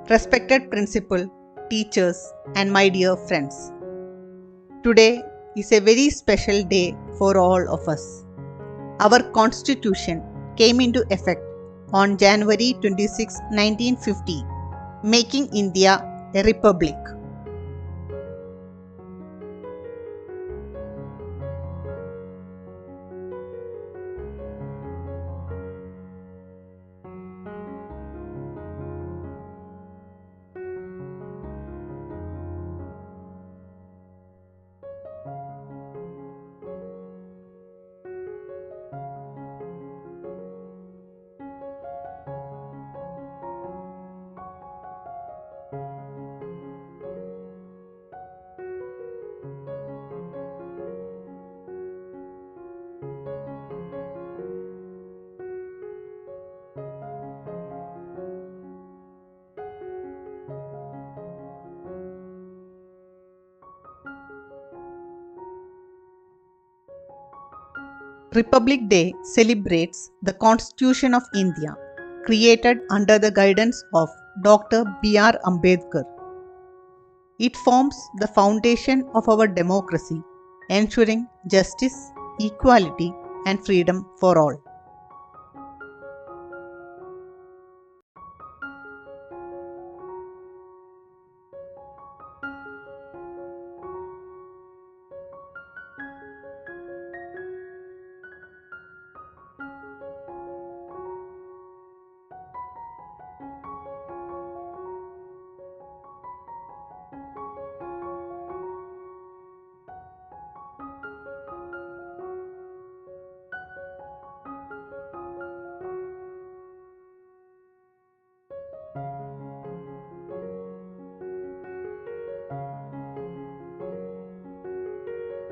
Respected principal, teachers, and my dear friends, today is a very special day for all of us. Our constitution came into effect on January 26, 1950, making India a republic. Republic Day celebrates the Constitution of India, created under the guidance of Dr. B.R. Ambedkar. It forms the foundation of our democracy, ensuring justice, equality, and freedom for all.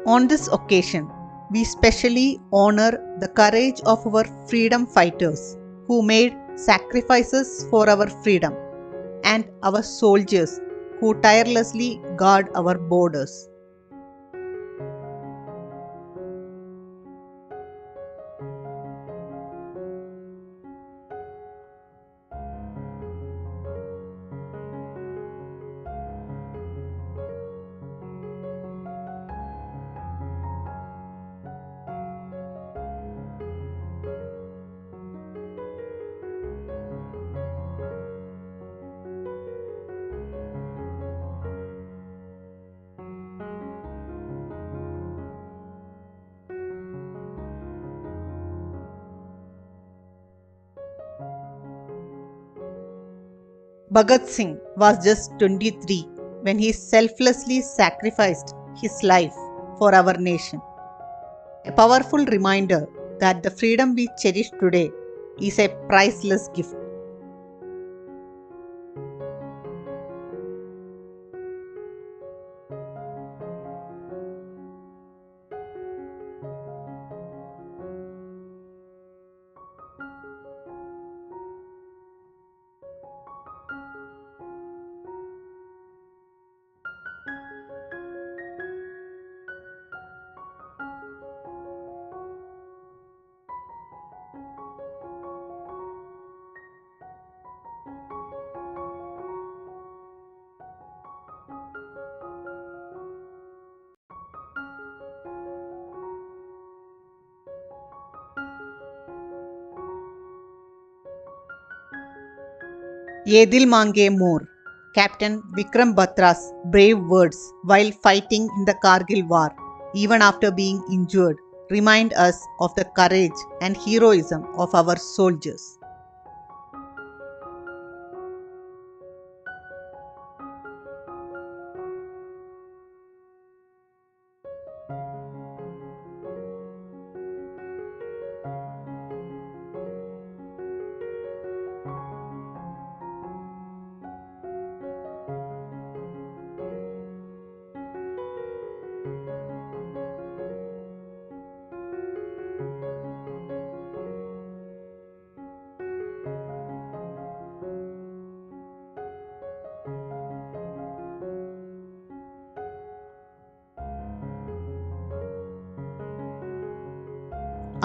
On this occasion, we specially honor the courage of our freedom fighters who made sacrifices for our freedom and our soldiers who tirelessly guard our borders. Bhagat Singh was just 23 when he selflessly sacrificed his life for our nation. A powerful reminder that the freedom we cherish today is a priceless gift. Ye Dil Mange More, Captain Vikram Batra's brave words while fighting in the Kargil War, even after being injured, remind us of the courage and heroism of our soldiers.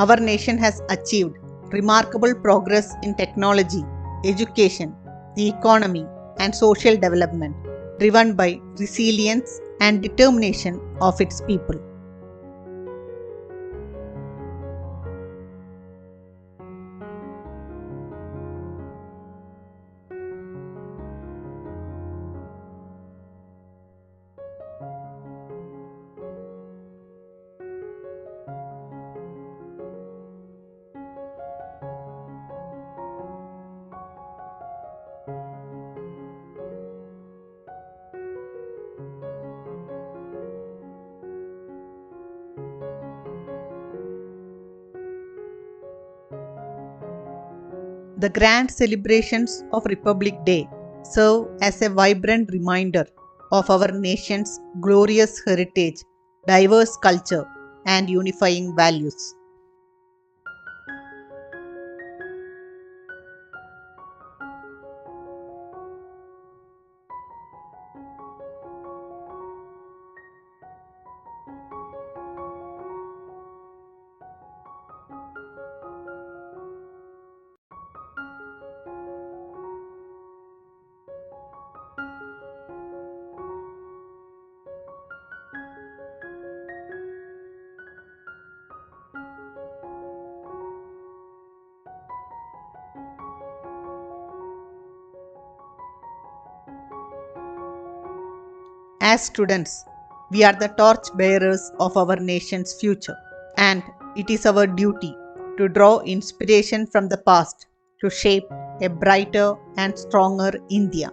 our nation has achieved remarkable progress in technology, education, the economy, and social development, driven by resilience and determination of its people. The grand celebrations of Republic Day serve as a vibrant reminder of our nation's glorious heritage, diverse culture, and unifying values. As students, we are the torch bearers of our nation's future, and it is our duty to draw inspiration from the past to shape a brighter and stronger India.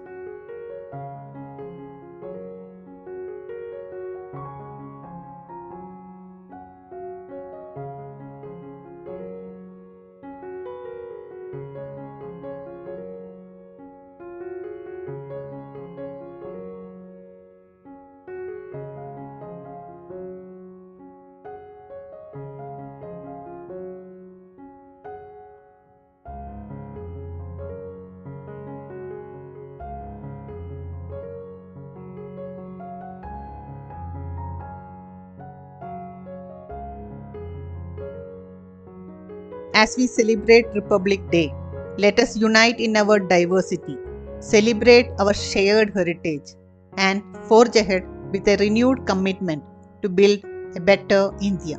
As we celebrate Republic Day, let us unite in our diversity, celebrate our shared heritage, and forge ahead with a renewed commitment to build a better India.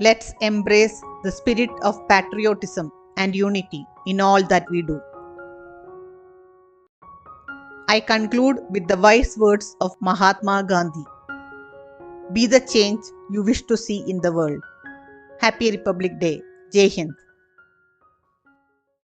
Let's embrace the spirit of patriotism and unity in all that we do. I conclude with the wise words of Mahatma Gandhi: Be the change you wish to see in the world. Happy Republic Day. Jai Hind.